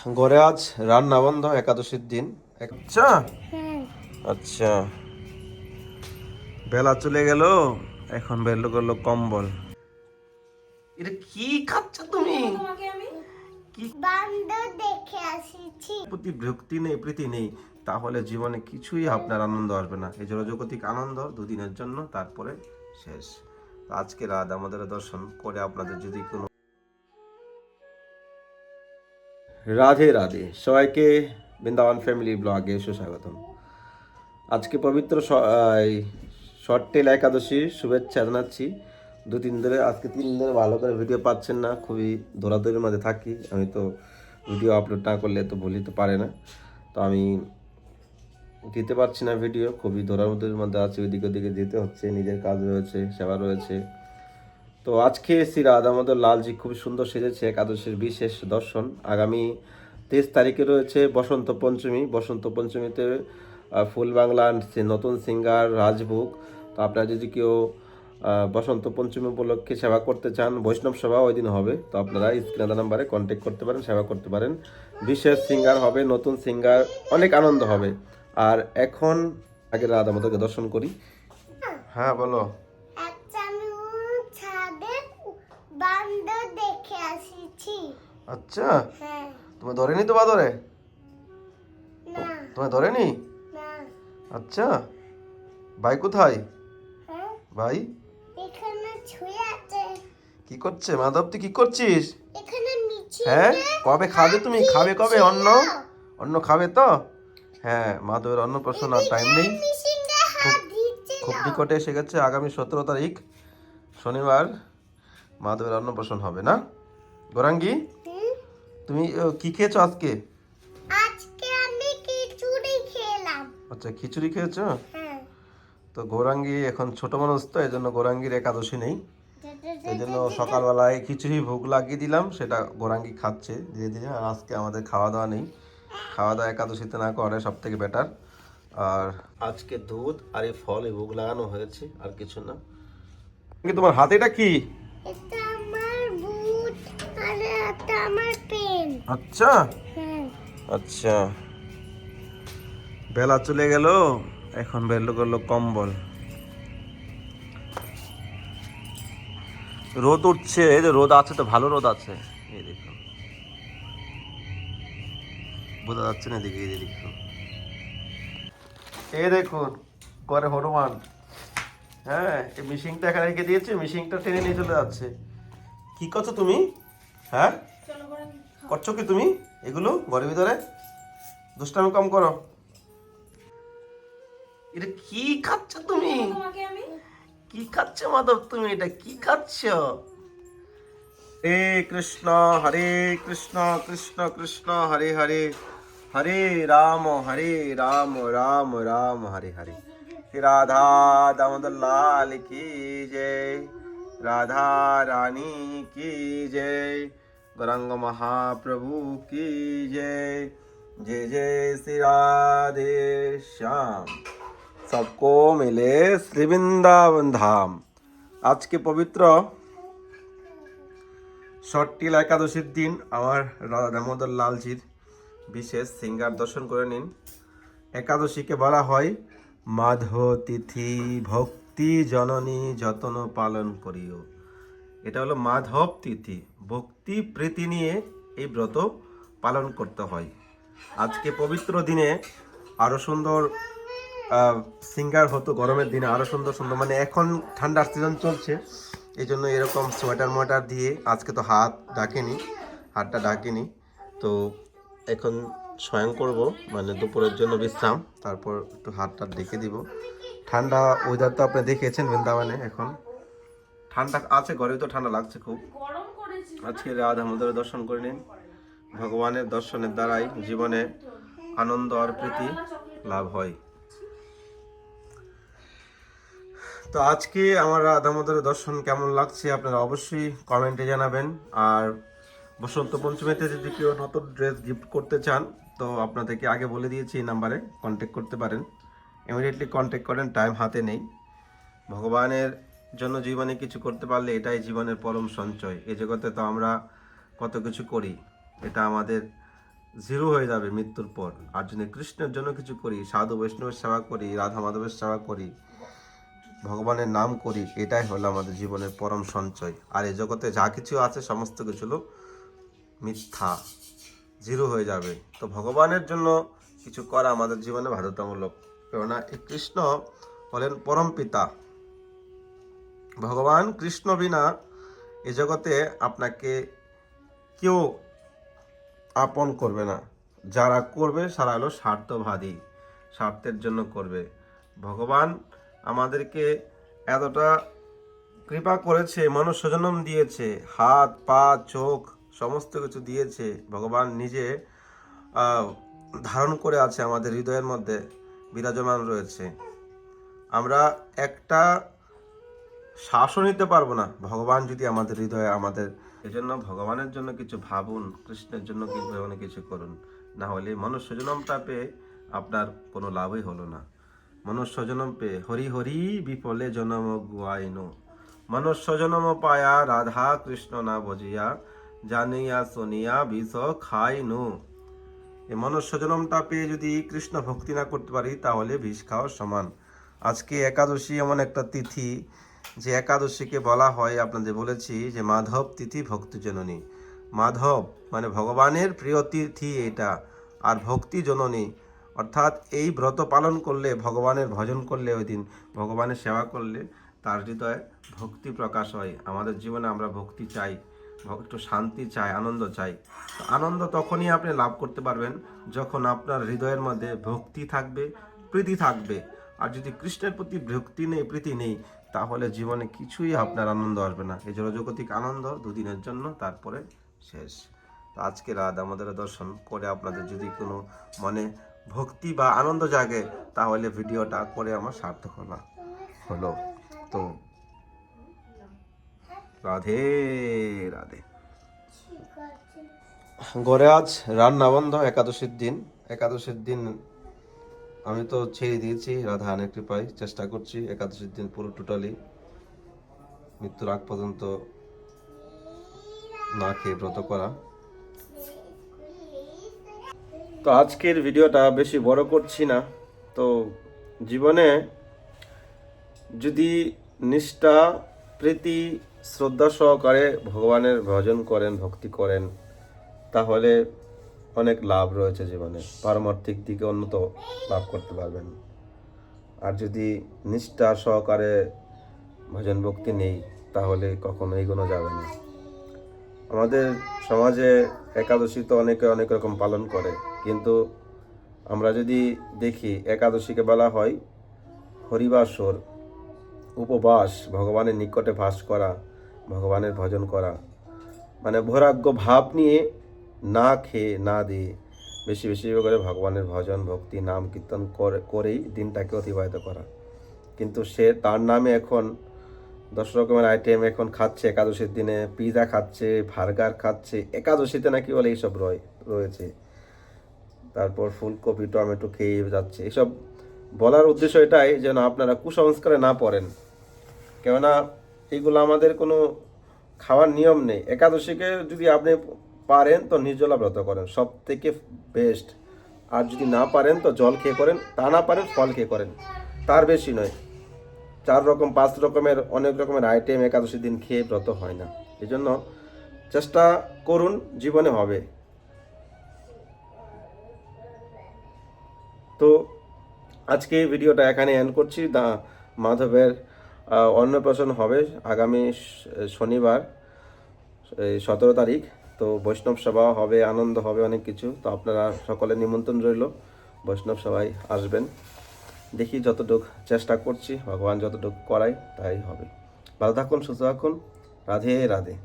ঘরে আজ রান্না বন্ধ একাদশীর দিন। আচ্ছা আচ্ছা, বেলা চলে গেল, এখন বের করলো কম্বল। এটা কি খাচ্ছ তুমি? কি বান্দর দেখে আসিছি। প্রতি ভক্তি নেই, প্রীতি নেই, তাহলে জীবনে কিছুই আপনার আনন্দ আসবে না। এই জড়জাগতিক আনন্দ দুদিনের জন্য, তারপরে শেষ। আজকে রাত আমাদের দর্শন করে আপনাদের যদি কোনো রাধে রাধে, সবাইকে বৃন্দাবন ফ্যামিলি ব্লগে সুস্বাগতম। আজকে পবিত্র শর্টেল একাদশীর শুভেচ্ছা জানাচ্ছি। তিন ধরে আজকে 3 দিন ধরে ভালো করে ভিডিও পাচ্ছেন না, খুবই দৌড়াদৌড়ির মধ্যে থাকি আমি। তো ভিডিও আপলোড না করলে তো ভুলই তো পারে না, তো আমি দিতে পারছি না ভিডিও, খুবই দৌড়াদৌড়ির মধ্যে আছে, ওইদিকে ওদিকে যেতে হচ্ছে, নিজের কাজ রয়েছে, সেবা রয়েছে। তো আজকে শ্রী রাধামোদর লালজি খুব সুন্দর সেজেছে। একাদশীর বিশেষ দর্শন আগামী 23 তারিখে রয়েছে বসন্ত পঞ্চমী। বসন্ত পঞ্চমীতে ফুল বাংলার নতুন সিঙ্গার রাজভোগ। তো আপনারা যদি কেউ বসন্ত পঞ্চমী উপলক্ষে সেবা করতে চান, বৈষ্ণব সেবা ওই দিন হবে, তো আপনারা স্ক্রিনে নাম্বারে কন্ট্যাক্ট করতে পারেন, সেবা করতে পারেন। বিশেষ সিঙ্গার হবে, নতুন সিঙ্গার, অনেক আনন্দ হবে। আর এখন আগে রাধামোদরকে দর্শন করি। হ্যাঁ বলো। বান্দর দেখে আসিছি। আচ্ছা, হ্যাঁ। তোমার ধরেনি তো বাদরে? না তোমার ধরেনি? না। আচ্ছা, ভাই কোথায়? হ্যাঁ, ভাই এখানে ছুঁয়ে আছে। কি করছে? মাধব তুই কি করছিস? এখানে নিচে। হ্যাঁ, কবে খাবে তুমি? খাবে কবে অন্ন? অন্ন খাবে তো? হ্যাঁ, মাধবের অন্নপ্রাশন আর টাইম নেই, খুব নিকটে এসে গেছে। আগামী 17 তারিখ শনিবার মাধবের অন্নপ্রাশন হবে না? গৌরাঙ্গী, তুমি কি খেয়েছো আজকে? আজকে আমি খিচুড়ি খেলাম। আচ্ছা, খিচুড়ি খেয়েছো? হ্যাঁ। তো গৌরাঙ্গী এখন ছোট মানুষ, তো এই জন্য গৌরাঙ্গীর একাদশী নেই, এই জন্য সকালবেলায় খিচুড়ি ভোগ লাগিয়ে দিলাম, সেটা গৌরাঙ্গী খাচ্ছে ধীরে ধীরে। আর আজকে আমাদের খাওয়া দাওয়া নেই, খাওয়া দাওয়া একাদশীতে না করে সব থেকে বেটার। আর আজকে দুধ আর এই ফল, এই ভোগ লাগানো হয়েছে, আর কিছু না। তোমার হাতে এটা কি? এটা আমার বুট আর এটা আমার পেন। আচ্ছা হ্যাঁ। আচ্ছা, বেলা চলে গেল, এখন বের করলো কম্বল। রোদ উঠছে, এই যে রোদ আছে, তো ভালো রোদ আছে, এই দেখুন, বোঝা যাচ্ছে না, এদিকে এই যে দেখুন, এই দেখুন করে হনুমান। হ্যাঁ, এই মিশিংটা এখানে রেখে দিয়েছে, মিশিংটা টেনে নিয়ে চলে যাচ্ছে। কি করছো তুমি? হ্যাঁ, করছো কি তুমি এগুলো ঘরের ভিতরে? দুষ্টামি কম করো। এটা কি খাচ্ছ তুমি? কি খাচ্ছ মাধব তুমি? এটা কি খাচ্ছ? হরে কৃষ্ণ কৃষ্ণ কৃষ্ণ হরে হরে, হরে রাম রাম রাম হরে হরে। রাধা দামোদর লাল কি জয়, রাধা রানী কি জয়, গৌরাঙ্গ মহাপ্রভু কি জয়। जय जय श्री राधे श्याम, सबको मिले श्री वृंदावन धाम। আজকে পবিত্র শর্টিল একাদশীর দিন আমার দামোদর লালজির বিশেষ সিঙ্গার দর্শন করে নিন। একাদশীকে বলা হয় মাধব তিথি, ভক্তি জননী যতন পালন করিও। এটা হলো মাধব তিথি, ভক্তি প্রীতি নিয়ে এই ব্রত পালন করতে হয়। আজকে পবিত্র দিনে আরো সুন্দর সিঙ্গার হতো, গরমের দিনে আরো সুন্দর সুন্দর, মানে এখন ঠান্ডার সিজন চলছে, এই জন্য এরকম সোয়েটার মোয়েটার দিয়ে। আজকে তো হাত ঢাকেনি, হাতটা ঢাকেনি, তো এখন স্বয়ং করব, মানে দুপুরের জন্য বিশ্রাম, তারপর একটু হাতটা ঢেকে দিব। ঠান্ডা ওয়েদার তো আপনি দেখেছেন বৃন্দাবনে, এখন ঠান্ডা আছে, ঘরে তো ঠান্ডা লাগছে খুব। আজকে রাধা দামোদরের দর্শন করে নিন। ভগবানের দর্শনের দ্বারাই জীবনে আনন্দ আর প্রীতি লাভ হয়। তো আজকে আমার রাধা দামোদরের দর্শন কেমন লাগছে আপনারা অবশ্যই কমেন্টে জানাবেন। আর বসন্ত পঞ্চমীতে যদি কেউ নতুন ড্রেস গিফট করতে চান, তো আপনাদেরকে আগে বলে দিয়েছি, এই নাম্বারে কন্ট্যাক্ট করতে পারেন, ইমিডিয়েটলি কন্ট্যাক্ট করেন, টাইম হাতে নেই। ভগবানের জন্য জীবনে কিছু করতে পারলে এটাই জীবনের পরম সঞ্চয়। এই জগতে তো আমরা কত কিছু করি, এটা আমাদের জিরো হয়ে যাবে মৃত্যুর পর। আর যদি কৃষ্ণের জন্য কিছু করি, সাধু বৈষ্ণবের সেবা করি, রাধা মাধবের সেবা করি, ভগবানের নাম করি, এটাই হলো আমাদের জীবনের পরম সঞ্চয়। আর এই জগতে যা কিছু আছে সমস্ত কিছু হলো মিথ্যা, জিরো হয়ে যাবে। তো ভগবানের জন্য কিছু করা আমাদের জীবনে বাধ্যতামূলক, কেননা এই কৃষ্ণ হলেন পরম পিতা। ভগবান কৃষ্ণ বিনা এই জগতে আপনাকে কেউ আপন করবে না। যারা করবে তারা হলো স্বার্থবাদী, স্বার্থের জন্য করবে। ভগবান আমাদেরকে এতটা কৃপা করেছে, মনুষ্য জন্ম দিয়েছে, হাত পা চোখ সমস্ত কিছু দিয়েছে। ভগবান নিজে ধারণ করে আছে আমাদের হৃদয়ের মধ্যে, বিরাজমান রয়েছে। আমরা একটা শ্বাসও নিতে পারবো না ভগবান যদি আমাদের হৃদয়ে আমাদের। এজন্য ভগবানের জন্য কিছু ভাবুন, কৃষ্ণের জন্য কিছু করুন, না হলে মনুষ্য জন্মটা পেয়ে আপনার কোনো লাভই হলো না। মনুষ্য জন্ম পেয়ে হরি হরি বিফলে জন্ম গুয়াইনো, মনুষ্য জন্ম পায়া রাধা কৃষ্ণ না বজিয়া, জানিয়া শুনিয়া বিষ খাইনু। এই মনুষ্য জন্মটা পেয়ে যদি কৃষ্ণ ভক্তি না করতে পারি তাহলে বিষ খাওয়ার সমান। আজকে একাদশী এমন একটা তিথি যে একাদশীকে বলা হয়, আপনাদের বলেছি যে মাধব তিথি ভক্তি জননী। মাধব মানে ভগবানের প্রিয় তিথি এটা, আর ভক্তি জননী অর্থাৎ এই ব্রত পালন করলে, ভগবানের ভজন করলে, ওই দিন ভগবানের সেবা করলে তার হৃদয়ে ভক্তি প্রকাশ হয়। আমাদের জীবনে আমরা ভক্তি চাই, একটু শান্তি চাই, আনন্দ চাই। তো আনন্দ তখনই আপনি লাভ করতে পারবেন যখন আপনার হৃদয়ের মধ্যে ভক্তি থাকবে, প্রীতি থাকবে। আর যদি কৃষ্ণের প্রতি ভক্তি নেই, প্রীতি নেই, তাহলে জীবনে কিছুই আপনার আনন্দ আসবে না। এই জড়জগতিক আনন্দ দুদিনের জন্য, তারপরে শেষ। তো আজকে রাত আমাদের দর্শন করে আপনাদের যদি কোনো মনে ভক্তি বা আনন্দ জাগে, তাহলে ভিডিওটা করে আমার সার্থক হলো। তো রাধে রাধে। ঘরে আজ রান্না বন্ধ, একাদশীর দিন। একাদশীর দিন আমি তো ছেড়ে দিয়েছি, রাধা আনের কৃপায় চেষ্টা করছি একাদশীর দিন পুরো টোটালি মৃত্যুর আগ পর্যন্ত না খেয়ে ব্রত করা। তো আজকের ভিডিওটা বেশি বড় করছি না। তো জীবনে যদি নিষ্ঠা, প্রীতি, শ্রদ্ধা সহকারে ভগবানের ভজন করেন, ভক্তি করেন, তাহলে অনেক লাভ রয়েছে জীবনে, পারমার্থিক দিকে উন্নত লাভ করতে পারবেন। আর যদি নিষ্ঠা সহকারে ভজন ভক্তি নেই, তাহলে কখনো এগোনো যাবে না। আমাদের সমাজে একাদশী তো অনেকে অনেক রকম পালন করে, কিন্তু আমরা যদি দেখি একাদশীকে বলা হয় হরিবাসর, উপবাস, ভগবানের নিকটে বাস করা, ভগবানের ভজন করা, মানে বৈরাগ্য ভাব নিয়ে না খেয়ে না দিয়ে বেশি বেশি করে ভগবানের ভজন ভক্তি নাম কীর্তন করেই দিনটাকে অতিবাহিত করা। কিন্তু সে তার নামে এখন 10 রকমের আইটেম এখন খাচ্ছে একাদশীর দিনে, পিৎজা খাচ্ছে, বার্গার খাচ্ছে, একাদশীতে নাকি বলে এইসব রয়েছে। তারপর ফুলকপি টমেটো খেয়ে যাচ্ছে। এসব বলার উদ্দেশ্য এটাই যেন আপনারা কুসংস্কারে না পড়েন, কেননা এগুলো আমাদের কোনো খাওয়ার নিয়ম নেই। একাদশীকে যদি আপনি পারেন তো নির্জলা ব্রত করেন, সব থেকে বেস্ট। আর যদি না পারেন তো জল খেয়ে করেন, তা না পারেন ফল খেয়ে করেন, তার বেশি নয়। 4 রকম 5 রকমের অনেক রকমের আইটেম একাদশীর দিন খেয়ে ব্রত হয় না। এই জন্য চেষ্টা করুন, জীবনে হবে। তো আজকে এই ভিডিওটা এখানে এন্ড করছি। মাধবের অন্নপ্রাশন হবে আগামী শনিবার, 17 তারিখ। তো বৈষ্ণব সভা হবে, আনন্দ হবে, অনেক কিছু। তো আপনারা সকলে নিমন্ত্রণ রইল, বৈষ্ণব সভায় আসবেন। দেখি যতটুকু চেষ্টা করছি, ভগবান যতটুকু করাই তাই হবে। ভালো থাকুন, সুস্থ থাকুন। রাধে রাধে।